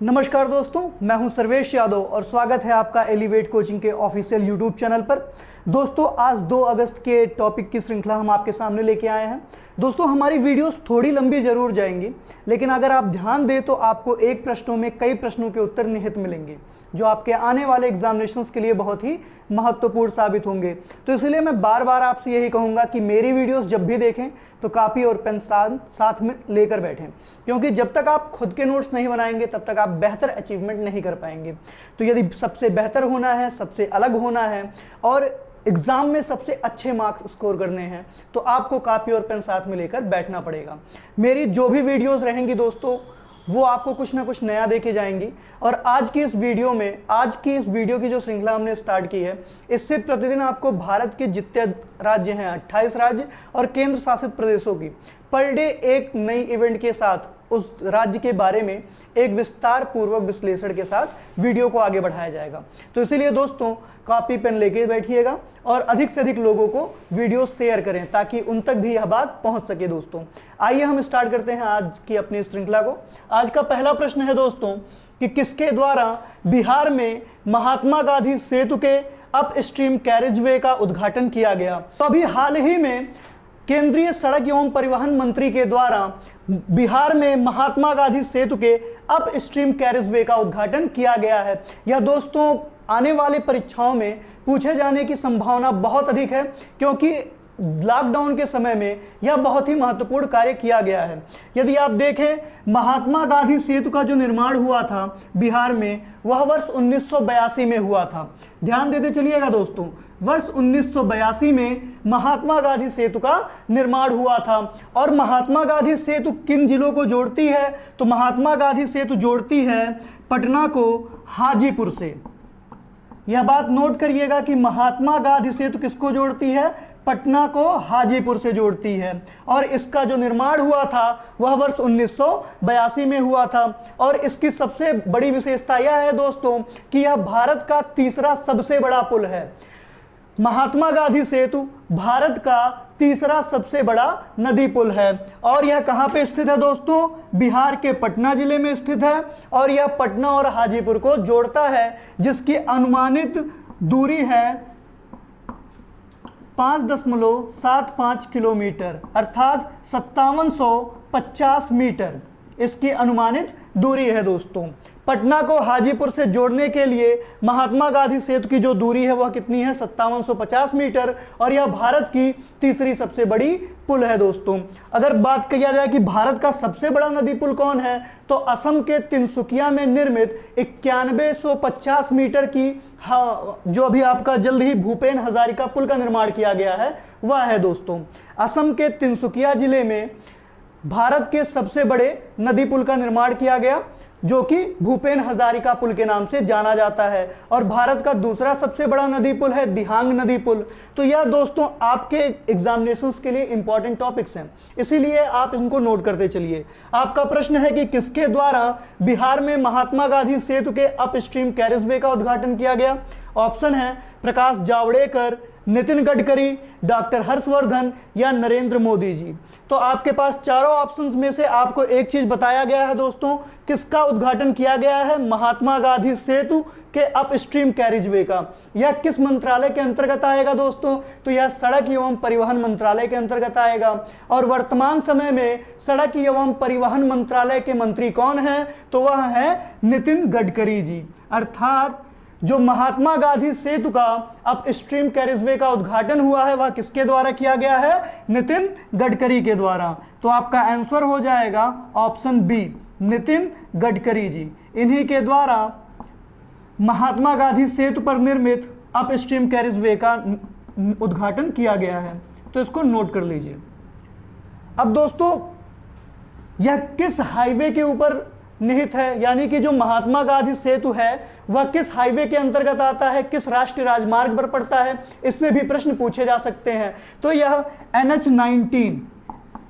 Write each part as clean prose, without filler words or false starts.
नमस्कार दोस्तों, मैं हूं सर्वेश यादव और स्वागत है आपका एलिवेट कोचिंग के ऑफिशियल यूट्यूब चैनल पर। दोस्तों, आज 2 अगस्त के टॉपिक की श्रृंखला हम आपके सामने लेके आए हैं। दोस्तों, हमारी वीडियोस थोड़ी लंबी जरूर जाएंगी, लेकिन अगर आप ध्यान दें तो आपको एक प्रश्नों में कई प्रश्नों के उत्तर निहित मिलेंगे, जो आपके आने वाले एग्जामिनेशंस के लिए बहुत ही महत्वपूर्ण साबित होंगे। तो इसलिए मैं बार बार आपसे यही कहूँगा कि मेरी वीडियोस जब भी देखें तो कापी और पेन साथ में लेकर बैठें, क्योंकि जब तक आप खुद के नोट्स नहीं बनाएंगे तब तक आप बेहतर अचीवमेंट नहीं कर पाएंगे। तो यदि सबसे बेहतर होना है, सबसे अलग होना है और एग्जाम में सबसे अच्छे मार्क्स स्कोर करने हैं, तो आपको कापी और पेन साथ में लेकर बैठना पड़ेगा। मेरी जो भी वीडियोस रहेंगी दोस्तों, वो आपको कुछ ना कुछ नया देके जाएंगी। और आज की इस वीडियो की जो श्रृंखला हमने स्टार्ट की है, इससे प्रतिदिन आपको भारत के जितने राज्य हैं, 28 राज्य और केंद्र शासित प्रदेशों की पर डे एक नई इवेंट के साथ उस राज्य के बारे में एक विस्तार पूर्वक विश्लेषण के साथ वीडियो को आगे बढ़ाया जाएगा। तो इसीलिए दोस्तों, कॉपी पेन लेके बैठिएगा और अधिक से अधिक लोगों को वीडियो शेयर करें ताकि उन तक भी यह बात पहुंच सके। दोस्तों, आइए हम स्टार्ट करते हैं आज की अपनी श्रृंखला को। आज का पहला प्रश्न है दोस्तों कि किसके द्वारा बिहार में महात्मा गांधी सेतु के अप स्ट्रीम कैरेजवे का उद्घाटन किया गया। तो अभी हाल ही में केंद्रीय सड़क एवं परिवहन मंत्री के द्वारा बिहार में महात्मा गांधी सेतु के अप स्ट्रीम कैरेजवे का उद्घाटन किया गया है। यह दोस्तों आने वाले परीक्षाओं में पूछे जाने की संभावना बहुत अधिक है, क्योंकि लॉकडाउन के समय में यह बहुत ही महत्वपूर्ण कार्य किया गया है। यदि आप देखें, महात्मा गांधी सेतु का जो निर्माण हुआ था बिहार में, वह वर्ष 1982 में हुआ था। ध्यान देते चलिएगा दोस्तों, वर्ष 1982 में महात्मा गांधी सेतु का निर्माण हुआ था। और महात्मा गांधी सेतु किन जिलों को जोड़ती है? तो महात्मा गांधी सेतु जोड़ती है पटना को हाजीपुर से। यह बात नोट करिएगा कि महात्मा गांधी सेतु किसको जोड़ती है? पटना को हाजीपुर से जोड़ती है। और इसका जो निर्माण हुआ था वह वर्ष 1982 में हुआ था। और इसकी सबसे बड़ी विशेषता यह है दोस्तों कि यह भारत का तीसरा सबसे बड़ा पुल है। महात्मा गांधी सेतु भारत का तीसरा सबसे बड़ा नदी पुल है। और यह कहां पे स्थित है दोस्तों? बिहार के पटना जिले में स्थित है। और यह पटना और हाजीपुर को जोड़ता है, जिसकी अनुमानित दूरी है 5.75 किलोमीटर, अर्थात 5750 मीटर इसकी अनुमानित दूरी है दोस्तों। पटना को हाजीपुर से जोड़ने के लिए महात्मा गांधी सेतु की जो दूरी है वह कितनी है? 5750 मीटर। और यह भारत की तीसरी सबसे बड़ी पुल है दोस्तों। अगर बात किया जाए कि भारत का सबसे बड़ा नदी पुल कौन है, तो असम के तिनसुकिया में निर्मित 9150 मीटर की जो अभी आपका जल्द ही भूपेन हजारिका पुल का निर्माण किया गया है, वह है दोस्तों। असम के तिनसुकिया जिले में भारत के सबसे बड़े नदी पुल का निर्माण किया गया, जो कि भूपेन हजारिका पुल के नाम से जाना जाता है। और भारत का दूसरा सबसे बड़ा नदी पुल है दिहांग नदी पुल। तो यह दोस्तों आपके एग्जामिनेशंस के लिए इंपॉर्टेंट टॉपिक्स हैं, इसीलिए आप इनको नोट करते चलिए। आपका प्रश्न है कि किसके द्वारा बिहार में महात्मा गांधी सेतु के अप स्ट्रीम कैरेजवे का उद्घाटन किया गया? ऑप्शन है प्रकाश जावड़ेकर, नितिन गडकरी, डॉक्टर हर्षवर्धन या नरेंद्र मोदी जी। तो आपके पास चारों ऑप्शंस में से आपको एक चीज बताया गया है दोस्तों, किसका उद्घाटन किया गया है? महात्मा गांधी सेतु के अप स्ट्रीम कैरेजवे का। यह किस मंत्रालय के अंतर्गत आएगा दोस्तों? तो यह सड़क एवं परिवहन मंत्रालय के अंतर्गत आएगा। और वर्तमान समय में सड़क एवं परिवहन मंत्रालय के मंत्री कौन है? तो वह है नितिन गडकरी जी। अर्थात जो महात्मा गांधी सेतु का अप स्ट्रीम कैरेजवे का उद्घाटन हुआ है वह किसके द्वारा किया गया है? नितिन गडकरी के द्वारा। तो आपका आंसर हो जाएगा ऑप्शन बी, नितिन गडकरी जी। इन्हीं के द्वारा महात्मा गांधी सेतु पर निर्मित अप स्ट्रीम कैरेजवे का उद्घाटन किया गया है। तो इसको नोट कर लीजिए। अब दोस्तों, यह किस हाईवे के ऊपर निहित है, यानी कि जो महात्मा गांधी सेतु है वह किस हाईवे के अंतर्गत आता है, किस राष्ट्रीय राजमार्ग पर पड़ता है, इससे भी प्रश्न पूछे जा सकते हैं। तो यह NH-19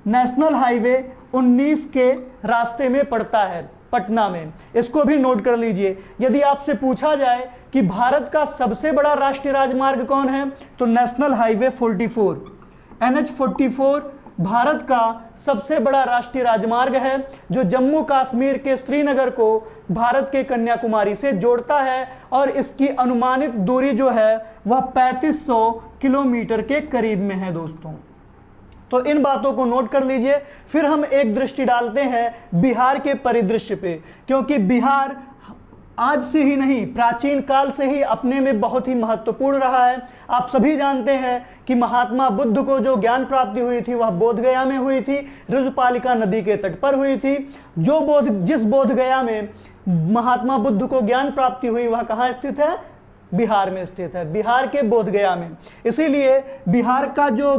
नेशनल हाईवे 19 के रास्ते में पड़ता है पटना में। इसको भी नोट कर लीजिए। यदि आपसे पूछा जाए कि भारत का सबसे बड़ा राष्ट्रीय राजमार्ग कौन है, तो नेशनल हाईवे 44 NH-44 भारत का सबसे बड़ा राष्ट्रीय राजमार्ग है जो जम्मू कश्मीर के श्रीनगर को भारत के कन्याकुमारी से जोड़ता है और इसकी अनुमानित दूरी जो है वह 3500 किलोमीटर के करीब में है दोस्तों। तो इन बातों को नोट कर लीजिए। फिर हम एक दृष्टि डालते हैं बिहार के परिदृश्य पे, क्योंकि बिहार आज से ही नहीं प्राचीन काल से ही अपने में बहुत ही महत्वपूर्ण रहा है। आप सभी जानते हैं कि महात्मा बुद्ध को जो ज्ञान प्राप्ति हुई थी वह बोधगया में हुई थी, ऋजुपालिका नदी के तट पर हुई थी। जिस बोधगया में महात्मा बुद्ध को ज्ञान प्राप्ति हुई वह कहाँ स्थित है? बिहार में स्थित है, बिहार के बोधगया में। इसीलिए बिहार का जो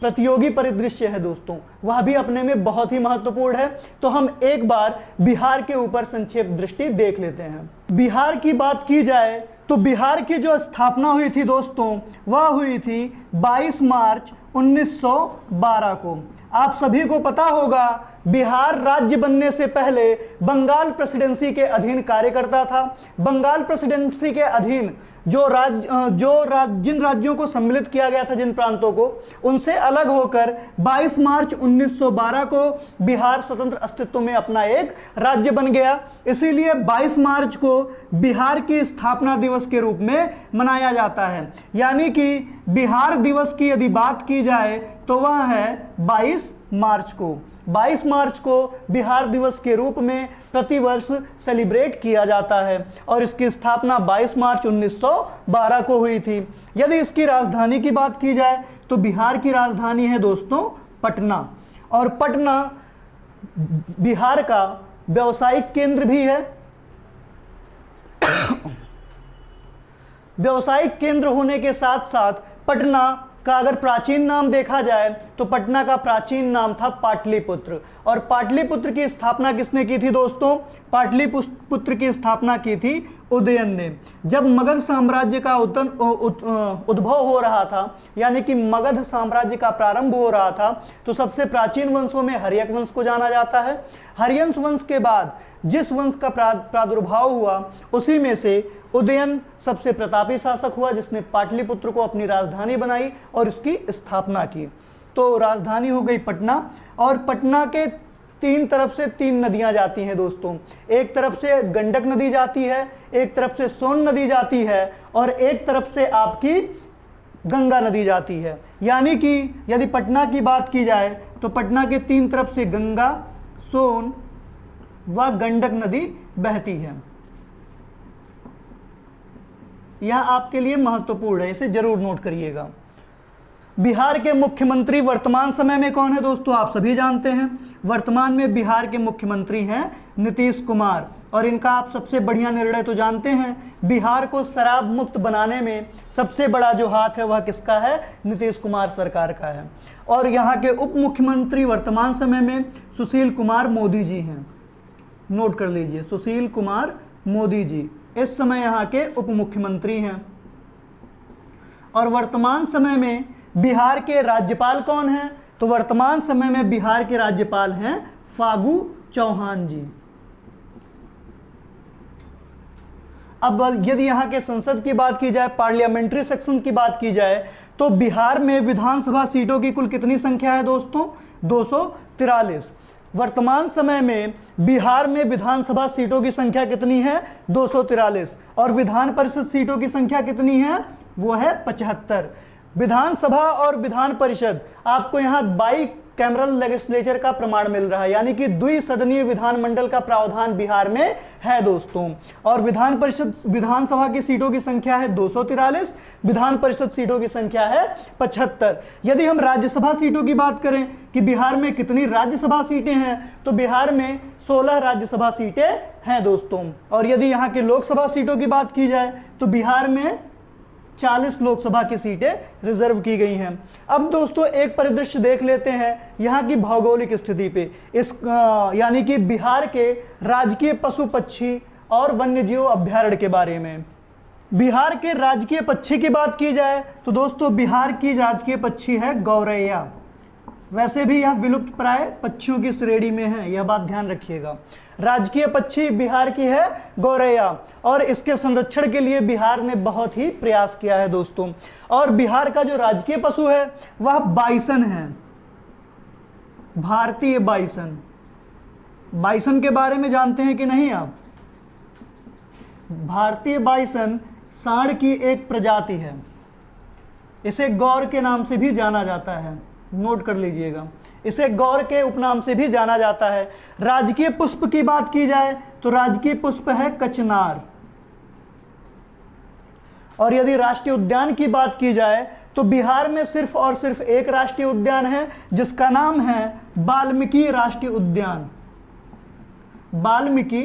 प्रतियोगी परिदृश्य है दोस्तों वह भी अपने में बहुत ही महत्वपूर्ण है। तो हम एक बार बिहार के ऊपर संक्षेप दृष्टि देख लेते हैं। बिहार की बात की जाए तो बिहार की जो स्थापना हुई थी दोस्तों वह हुई थी 22 मार्च 1912 को। आप सभी को पता होगा बिहार राज्य बनने से पहले बंगाल प्रेसिडेंसी के अधीन कार्य करता था। बंगाल प्रेसिडेंसी के अधीन जिन राज्यों को सम्मिलित किया गया था, जिन प्रांतों को, उनसे अलग होकर 22 मार्च 1912 को बिहार स्वतंत्र अस्तित्व में अपना एक राज्य बन गया। इसीलिए 22 मार्च को बिहार की स्थापना दिवस के रूप में मनाया जाता है। यानी कि बिहार दिवस की यदि बात की जाए तो वह है 22 मार्च को। 22 मार्च को बिहार दिवस के रूप में प्रतिवर्ष सेलिब्रेट किया जाता है और इसकी स्थापना 22 मार्च 1912 को हुई थी। यदि इसकी राजधानी की बात की जाए तो बिहार की राजधानी है दोस्तों पटना, और पटना बिहार का व्यावसायिक केंद्र भी है। व्यावसायिक केंद्र होने के साथ साथ पटना का अगर प्राचीन नाम देखा जाए तो पटना का प्राचीन नाम था पाटलिपुत्र। और पाटलिपुत्र की स्थापना किसने की थी दोस्तों? पाटलिपुत्र की स्थापना की थी उदयन ने। जब मगध साम्राज्य का उद्भव हो रहा था, यानी कि मगध साम्राज्य का प्रारंभ हो रहा था, तो सबसे प्राचीन वंशों में हर्यक वंश को जाना जाता है। हर्यंश वंश के बाद जिस वंश का प्रादुर्भाव हुआ उसी में से उदयन सबसे प्रतापी शासक हुआ जिसने पाटलिपुत्र को अपनी राजधानी बनाई और इसकी स्थापना की। तो राजधानी हो गई पटना, और पटना के तीन तरफ से 3 नदियां जाती हैं दोस्तों। एक तरफ से गंडक नदी जाती है, एक तरफ से सोन नदी जाती है, और एक तरफ से आपकी गंगा नदी जाती है। यानी कि यदि पटना की बात की जाए तो पटना के 3 तरफ से गंगा, सोन व गंडक नदी बहती है। यह आपके लिए महत्वपूर्ण है, इसे जरूर नोट करिएगा। बिहार के मुख्यमंत्री वर्तमान समय में कौन है दोस्तों? आप सभी जानते हैं वर्तमान में बिहार के मुख्यमंत्री हैं नीतीश कुमार, और इनका आप सबसे बढ़िया निर्णय तो जानते हैं, बिहार को शराब मुक्त बनाने में सबसे बड़ा जो हाथ है वह किसका है? नीतीश कुमार सरकार का है। और यहाँ के उप मुख्यमंत्री वर्तमान समय में सुशील कुमार मोदी जी हैं। नोट कर लीजिए, सुशील कुमार मोदी जी इस समय यहाँ के उप मुख्यमंत्री हैं। और वर्तमान समय में बिहार के राज्यपाल कौन हैं? तो वर्तमान समय में बिहार के राज्यपाल हैं फागू चौहान जी। अब यदि यहाँ के संसद की बात की जाए, पार्लियामेंट्री सेक्शन की बात की जाए, तो बिहार में विधानसभा सीटों की कुल कितनी संख्या है दोस्तों? 243। वर्तमान समय में बिहार में विधानसभा सीटों की संख्या कितनी है? 243। और विधान परिषद सीटों की संख्या कितनी है? वो है 75। विधानसभा और विधान परिषद आपको यहाँ बाई कैमरल लेजिस्लेचर का प्रमाण मिल रहा है, यानी कि द्विसदनीय विधानमंडल का प्रावधान बिहार में है दोस्तों। और विधानसभा की सीटों की संख्या है 243, विधान परिषद सीटों की संख्या है 75। यदि हम राज्यसभा सीटों की बात करें कि बिहार में कितनी राज्यसभा सीटें हैं, तो बिहार में 16 राज्यसभा सीटें हैं दोस्तों। और यदि यहाँ के लोकसभा सीटों की बात की जाए तो बिहार में 40 लोकसभा की सीटें रिजर्व की गई हैं। अब दोस्तों एक परिदृश्य देख लेते हैं यहाँ की भौगोलिक स्थिति पे, यानी कि बिहार के राजकीय पशु पक्षी और वन्यजीव अभ्यारण्य के बारे में। बिहार के राजकीय पक्षी की बात की जाए तो दोस्तों बिहार की राजकीय पक्षी है गौरैया। वैसे भी यह विलुप्त प्राय पक्षियों की श्रेणी में है, यह बात ध्यान रखिएगा। राजकीय पक्षी बिहार की है गौरैया, और इसके संरक्षण के लिए बिहार ने बहुत ही प्रयास किया है दोस्तों। और बिहार का जो राजकीय पशु है वह बाइसन है। भारतीय बाइसन। बाइसन के बारे में जानते हैं कि नहीं आप? भारतीय बाइसन सांड की एक प्रजाति है। इसे गौर के नाम से भी जाना जाता है, नोट कर लीजिएगा। इसे गौर के उपनाम से भी जाना जाता है। राजकीय पुष्प की बात की जाए तो राजकीय पुष्प है कचनार। और यदि राष्ट्रीय उद्यान की बात की जाए तो बिहार में सिर्फ और सिर्फ एक राष्ट्रीय उद्यान है जिसका नाम है वाल्मीकि राष्ट्रीय उद्यान। वाल्मीकि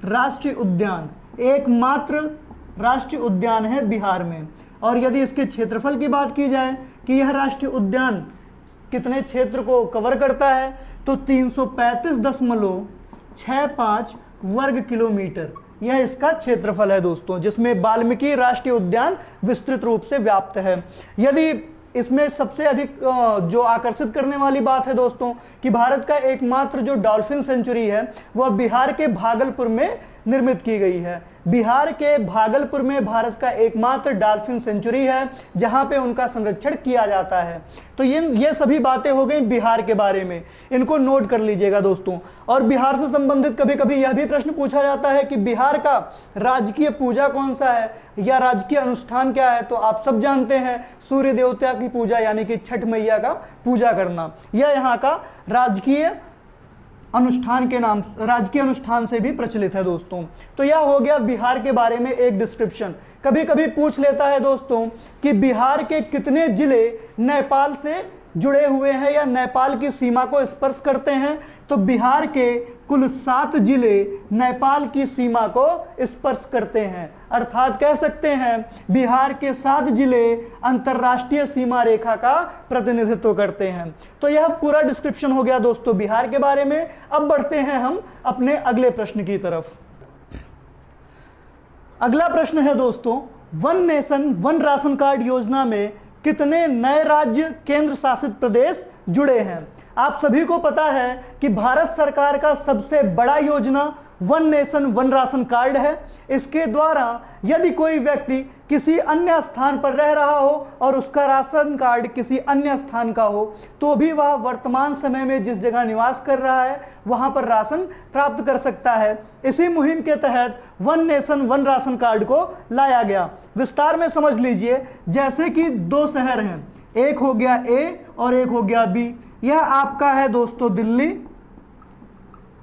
राष्ट्रीय उद्यान एकमात्र राष्ट्रीय उद्यान है बिहार में। और यदि इसके क्षेत्रफल की बात की जाए कि यह राष्ट्रीय उद्यान कितने क्षेत्र को कवर करता है तो 335.65 वर्ग किलोमीटर यह इसका क्षेत्रफल है दोस्तों, जिसमें वाल्मीकि राष्ट्रीय उद्यान विस्तृत रूप से व्याप्त है। यदि इसमें सबसे अधिक जो आकर्षित करने वाली बात है दोस्तों कि भारत का एकमात्र जो डॉल्फिन सेंचुरी है वह बिहार के भागलपुर में निर्मित की गई है। बिहार के भागलपुर में भारत का एकमात्र डॉल्फिन सेंचुरी है जहां पे उनका संरक्षण किया जाता है। तो ये सभी बातें हो गई बिहार के बारे में, इनको नोट कर लीजिएगा दोस्तों। और बिहार से संबंधित कभी कभी यह भी प्रश्न पूछा जाता है कि बिहार का राजकीय पूजा कौन सा है या राजकीय अनुष्ठान क्या है। तो आप सब जानते हैं सूर्य देवता की पूजा यानी कि छठ मैया का पूजा करना, यह यहाँ का राजकीय अनुष्ठान के नाम, राजकीय अनुष्ठान से भी प्रचलित है दोस्तों। तो यह हो गया बिहार के बारे में एक डिस्क्रिप्शन। कभी कभी पूछ लेता है दोस्तों कि बिहार के कितने जिले नेपाल से जुड़े हुए हैं या नेपाल की सीमा को स्पर्श करते हैं। तो बिहार के कुल 7 जिले नेपाल की सीमा को स्पर्श करते हैं, अर्थात कह सकते हैं बिहार के 7 जिले अंतर्राष्ट्रीय सीमा रेखा का प्रतिनिधित्व करते हैं। तो यह पूरा डिस्क्रिप्शन हो गया दोस्तों बिहार के बारे में। अब बढ़ते हैं हम अपने अगले प्रश्न की तरफ। अगला प्रश्न है दोस्तों, one nation one ration card योजना में कितने नए राज्य केंद्र शासित प्रदेश जुड़े हैं। आप सभी को पता है कि भारत सरकार का सबसे बड़ा योजना one nation one ration card है। इसके द्वारा यदि कोई व्यक्ति किसी अन्य स्थान पर रह रहा हो और उसका राशन कार्ड किसी अन्य स्थान का हो तो भी वह वर्तमान समय में जिस जगह निवास कर रहा है वहां पर राशन प्राप्त कर सकता है। इसी मुहिम के तहत one nation one ration card को लाया गया। विस्तार में समझ लीजिए, जैसे कि 2 शहर हैं, एक हो गया ए और एक हो गया बी। यह आपका है दोस्तों दिल्ली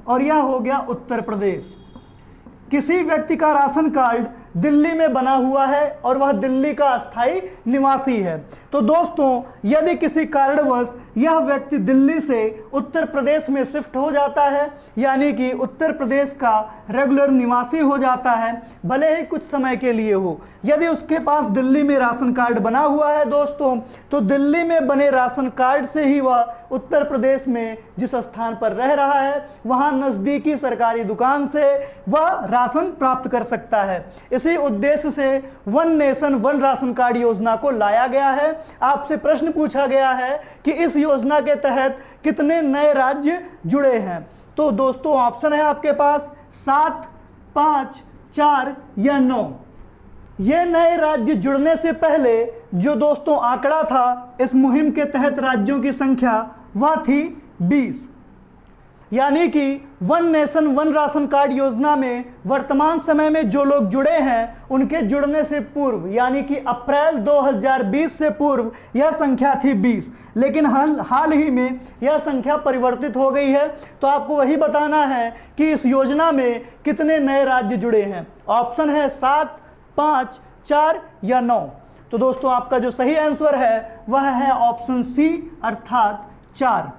और यह हो गया उत्तर प्रदेश। किसी व्यक्ति का राशन कार्ड दिल्ली में बना हुआ है और वह दिल्ली का अस्थायी निवासी है। तो दोस्तों यदि किसी कारणवश यह व्यक्ति दिल्ली से उत्तर प्रदेश में शिफ्ट हो जाता है यानी कि उत्तर प्रदेश का रेगुलर निवासी हो जाता है, भले ही कुछ समय के लिए हो, यदि उसके पास दिल्ली में राशन कार्ड बना हुआ है दोस्तों तो दिल्ली में बने राशन कार्ड से ही वह उत्तर प्रदेश में जिस स्थान पर रह रहा है वहां नजदीकी सरकारी दुकान से वह राशन प्राप्त कर सकता है। इसी उद्देश्य से one nation one ration card योजना को लाया गया है। आपसे प्रश्न पूछा गया है कि इस योजना के तहत कितने नए राज्य जुड़े हैं। तो दोस्तों ऑप्शन है आपके पास 7, 5, 4 या 9। ये नए राज्य जुड़ने से पहले जो दोस्तों आंकड़ा था इस मुहिम के तहत राज्यों की संख्या वह थी 20। यानी कि one nation one ration card योजना में वर्तमान समय में जो लोग जुड़े हैं उनके जुड़ने से पूर्व यानी कि अप्रैल 2020 से पूर्व यह संख्या थी 20, लेकिन हाल ही में यह संख्या परिवर्तित हो गई है। तो आपको वही बताना है कि इस योजना में कितने नए राज्य जुड़े हैं। ऑप्शन है 7, 5, 4 या 9। तो दोस्तों आपका जो सही आंसर है वह है ऑप्शन सी अर्थात 4।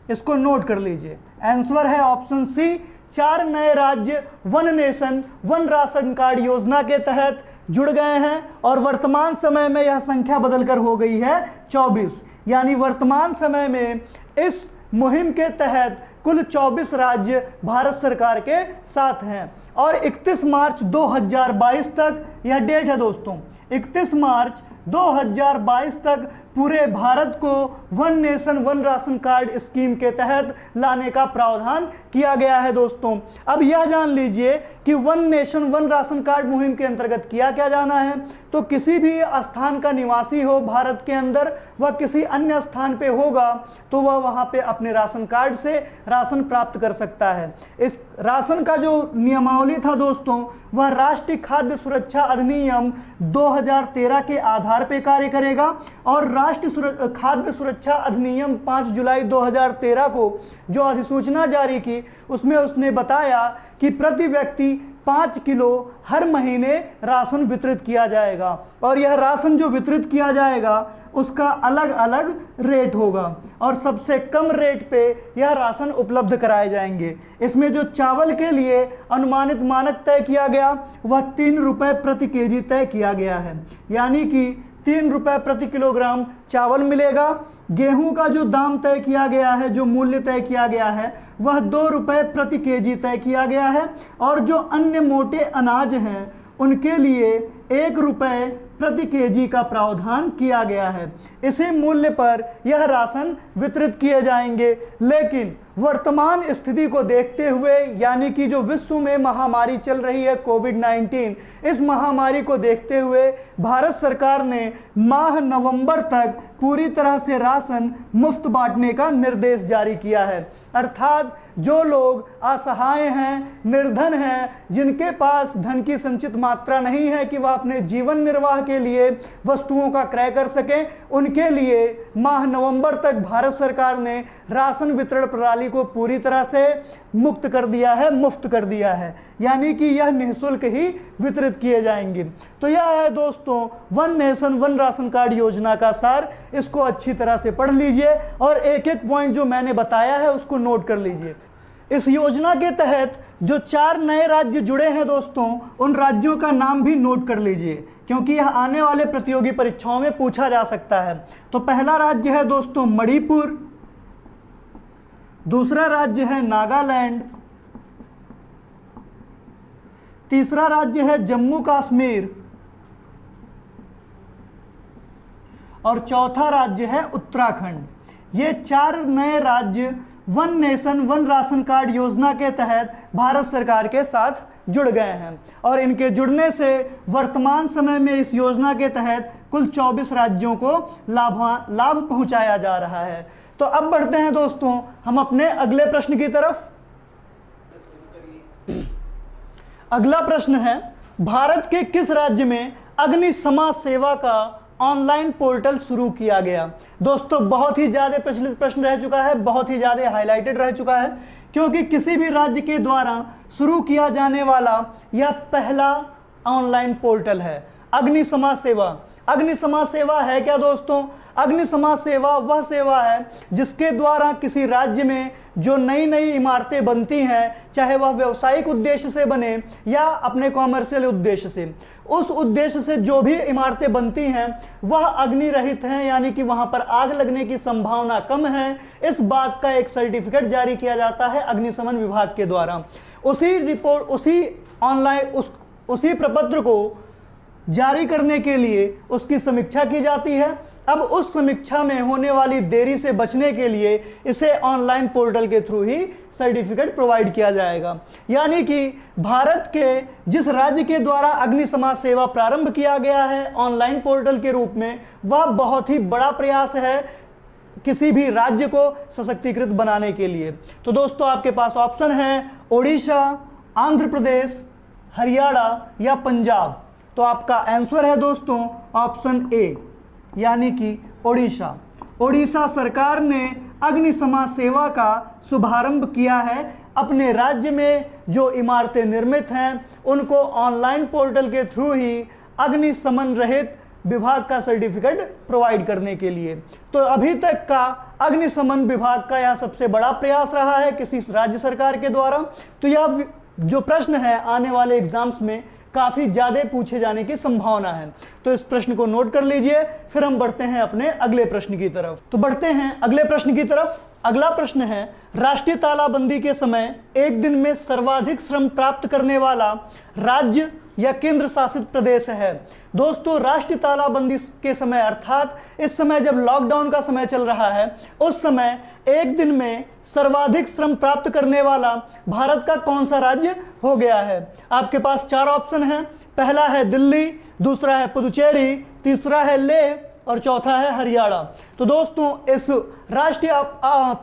इसको नोट कर लीजिए, आंसर है ऑप्शन सी। 4 नए राज्य one nation one ration card योजना के तहत जुड़ गए हैं और वर्तमान समय में यह संख्या बदलकर हो गई है 24। यानी वर्तमान समय में इस मुहिम के तहत कुल 24 राज्य भारत सरकार के साथ हैं। और 31 मार्च 2022 तक यह डेट है दोस्तों, 31 मार्च 2022 तक पूरे भारत को one nation one ration card scheme के तहत लाने का प्रावधान किया गया है दोस्तों। अब यह जान लीजिए कि one nation one ration card मुहिम के अंतर्गत किया क्या जाना है। तो किसी भी स्थान का निवासी हो भारत के अंदर, वह किसी अन्य स्थान पे होगा तो वह वहाँ पे अपने राशन कार्ड से राशन प्राप्त कर सकता है। इस राशन का जो नियमावली था दोस्तों, वह राष्ट्रीय खाद्य सुरक्षा अधिनियम 2013 के आधार पर कार्य करेगा। और राष्ट्रीय खाद्य सुरक्षा अधिनियम 5 जुलाई 2013 को जो अधिसूचना जारी की, उसमें उसने बताया कि प्रति व्यक्ति 5 किलो हर महीने राशन वितरित किया जाएगा। और यह राशन जो वितरित किया जाएगा उसका अलग अलग रेट होगा और सबसे कम रेट पे यह राशन उपलब्ध कराए जाएंगे। इसमें जो चावल के लिए अनुमानित मानक तय किया गया वह 3 रुपये प्रति केजी तय किया गया है, यानी कि 3 रुपये प्रति किलोग्राम चावल मिलेगा। गेहूं का जो दाम तय किया गया है, जो मूल्य तय किया गया है, वह 2 रुपये प्रति केजी तय किया गया है। और जो अन्य मोटे अनाज हैं उनके लिए 1 रुपये प्रति केजी का प्रावधान किया गया है। इसी मूल्य पर यह राशन वितरित किए जाएंगे। लेकिन वर्तमान स्थिति को देखते हुए, यानी कि जो विश्व में महामारी चल रही है कोविड-19, इस महामारी को देखते हुए भारत सरकार ने माह नवंबर तक पूरी तरह से राशन मुफ्त बांटने का निर्देश जारी किया है। अर्थात जो लोग असहाय हैं, निर्धन हैं, जिनके पास धन की संचित मात्रा नहीं है कि वह अपने जीवन निर्वाह के लिए वस्तुओं का क्रय कर सकें, उनके लिए माह नवंबर तक भारत सरकार ने राशन वितरण प्रणाली को पूरी तरह से मुक्त कर दिया है, मुफ्त कर दिया है, यानी कि यह निःशुल्क ही वितरित किए जाएंगे। तो यह है दोस्तों one nation one ration card योजना का सार। इसको अच्छी तरह से पढ़ लीजिए और एक एक पॉइंट जो मैंने बताया है उसको नोट कर लीजिए। इस योजना के तहत जो 4 नए राज्य जुड़े हैं दोस्तों, उन राज्यों का नाम भी नोट कर लीजिए, क्योंकि यह आने वाले प्रतियोगी परीक्षाओं में पूछा जा सकता है। तो पहला राज्य है दोस्तों मणिपुर, दूसरा राज्य है नागालैंड, तीसरा राज्य है जम्मू कश्मीर और चौथा राज्य है उत्तराखंड। ये 4 नए राज्य one nation one ration card योजना के तहत भारत सरकार के साथ जुड़ गए हैं। और इनके जुड़ने से वर्तमान समय में इस योजना के तहत कुल 24 राज्यों को लाभ पहुंचाया जा रहा है। तो अब बढ़ते हैं दोस्तों हम अपने अगले प्रश्न की तरफ। अगला प्रश्न है, भारत के किस राज्य में अग्नि समाज सेवा का ऑनलाइन पोर्टल शुरू किया गया? दोस्तों बहुत ही ज़्यादा प्रचलित प्रश्न रह चुका है, बहुत ही ज़्यादा हाईलाइटेड रह चुका है, क्योंकि किसी भी राज्य के द्वारा शुरू किया जाने वाला यह पहला ऑनलाइन पोर्टल है अग्नि समाज सेवा। अग्नि समाज सेवा है क्या दोस्तों? अग्नि समाज सेवा वह सेवा है जिसके द्वारा किसी राज्य में जो नई नई इमारतें बनती हैं, चाहे वह व्यावसायिक उद्देश्य से बने या अपने कॉमर्शियल उद्देश्य से, उस उद्देश्य से जो भी इमारतें बनती हैं वह अग्नि रहित हैं, यानी कि वहां पर आग लगने की संभावना कम है। इस बात का एक सर्टिफिकेट जारी किया जाता है अग्निशमन विभाग के द्वारा। उसी रिपोर्ट, उसी ऑनलाइन उसी प्रपत्र को जारी करने के लिए उसकी समीक्षा की जाती है। अब उस समीक्षा में होने वाली देरी से बचने के लिए इसे ऑनलाइन पोर्टल के थ्रू ही सर्टिफिकेट प्रोवाइड किया जाएगा। यानी कि भारत के जिस राज्य के द्वारा अग्नि समाज सेवा प्रारंभ किया गया है ऑनलाइन पोर्टल के रूप में, वह बहुत ही बड़ा प्रयास है किसी भी राज्य को सशक्तिकृत बनाने के लिए। तो दोस्तों आपके पास ऑप्शन है ओडिशा, आंध्र प्रदेश, हरियाणा या पंजाब। तो आपका आंसर है दोस्तों ऑप्शन ए, यानी कि ओडिशा। ओडिशा सरकार ने अग्नि समाज सेवा का शुभारंभ किया है। अपने राज्य में जो इमारतें निर्मित हैं उनको ऑनलाइन पोर्टल के थ्रू ही अग्निशमन रहित विभाग का सर्टिफिकेट प्रोवाइड करने के लिए। तो अभी तक का अग्निशमन विभाग का यह सबसे बड़ा प्रयास रहा है किसी राज्य सरकार के द्वारा। तो यह जो प्रश्न है आने वाले एग्जाम्स में काफ़ी ज़्यादा पूछे जाने की संभावना है। तो इस प्रश्न को नोट कर लीजिए, फिर हम बढ़ते हैं अपने अगले प्रश्न की तरफ। तो बढ़ते हैं अगले प्रश्न की तरफ। अगला प्रश्न है, राष्ट्रीय तालाबंदी के समय एक दिन में सर्वाधिक श्रम प्राप्त करने वाला राज्य या केंद्र शासित प्रदेश है? दोस्तों, राष्ट्रीय तालाबंदी के समय अर्थात इस समय जब लॉकडाउन का समय चल रहा है, उस समय एक दिन में सर्वाधिक श्रम प्राप्त करने वाला भारत का कौन सा राज्य हो गया है? आपके पास 4 ऑप्शन हैं। पहला है दिल्ली, दूसरा है पुदुचेरी, तीसरा है लेह और चौथा है हरियाणा। तो दोस्तों, इस राष्ट्रीय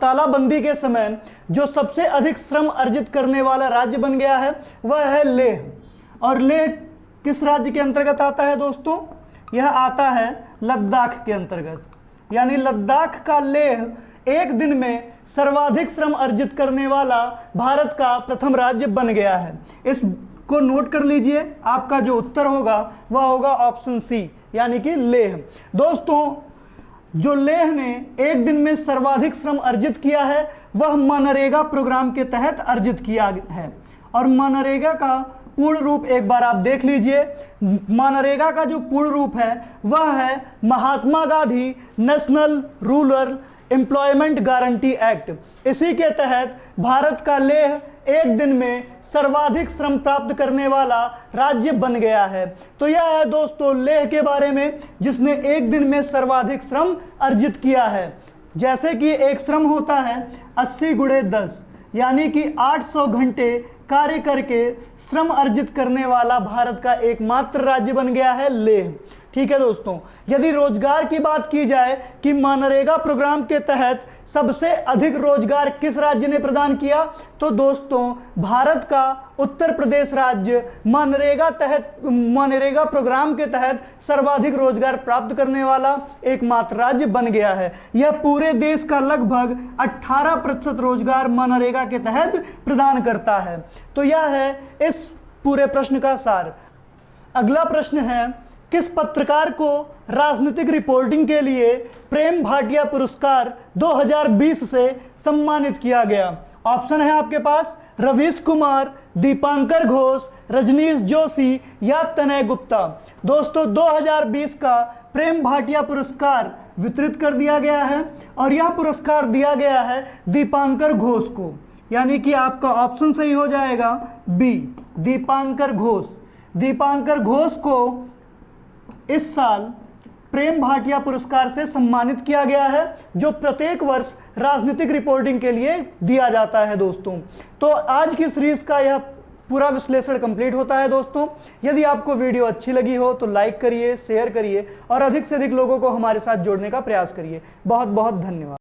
तालाबंदी के समय जो सबसे अधिक श्रम अर्जित करने वाला राज्य बन गया है वह है लेह। और लेह किस राज्य के अंतर्गत आता है दोस्तों? यह आता है लद्दाख के अंतर्गत। यानी लद्दाख का लेह एक दिन में सर्वाधिक श्रम अर्जित करने वाला भारत का प्रथम राज्य बन गया है। इसको नोट कर लीजिए, आपका जो उत्तर होगा वह होगा ऑप्शन सी, यानी कि लेह। दोस्तों, जो लेह ने एक दिन में सर्वाधिक श्रम अर्जित किया है वह मनरेगा प्रोग्राम के तहत अर्जित किया है। और मनरेगा का पूर्ण रूप एक बार आप देख लीजिए। मनरेगा का जो पूर्ण रूप है वह है Mahatma Gandhi national rural employment guarantee act. इसी के तहत भारत का लेह एक दिन में सर्वाधिक श्रम प्राप्त करने वाला राज्य बन गया है। तो यह है दोस्तों लेह के बारे में, जिसने एक दिन में सर्वाधिक श्रम अर्जित किया है। जैसे कि एक श्रम होता है 80 × 10, यानी कि 800 घंटे कार्य करके श्रम अर्जित करने वाला भारत का एकमात्र राज्य बन गया है लेह। ठीक है दोस्तों, यदि रोजगार की बात की जाए कि मनरेगा प्रोग्राम के तहत सबसे अधिक रोजगार किस राज्य ने प्रदान किया, तो दोस्तों भारत का उत्तर प्रदेश राज्य मनरेगा प्रोग्राम के तहत सर्वाधिक रोजगार प्राप्त करने वाला एकमात्र राज्य बन गया है। यह पूरे देश का लगभग 18% रोजगार मनरेगा के तहत प्रदान करता है। तो यह है इस पूरे प्रश्न का सार। अगला प्रश्न है, किस पत्रकार को राजनीतिक रिपोर्टिंग के लिए प्रेम भाटिया पुरस्कार 2020 से सम्मानित किया गया? ऑप्शन है आपके पास रवीश कुमार, दीपांकर घोष, रजनीश जोशी या तनय गुप्ता। दोस्तों, 2020 का प्रेम भाटिया पुरस्कार वितरित कर दिया गया है और यह पुरस्कार दिया गया है दीपांकर घोष को। यानी कि आपका ऑप्शन सही हो जाएगा बी, दीपांकर घोष। दीपांकर घोष को इस साल प्रेम भाटिया पुरस्कार से सम्मानित किया गया है, जो प्रत्येक वर्ष राजनीतिक रिपोर्टिंग के लिए दिया जाता है दोस्तों। तो आज की सीरीज का यह पूरा विश्लेषण कंप्लीट होता है दोस्तों। यदि आपको वीडियो अच्छी लगी हो तो लाइक करिए, शेयर करिए और अधिक से अधिक लोगों को हमारे साथ जोड़ने का प्रयास करिए। बहुत बहुत धन्यवाद।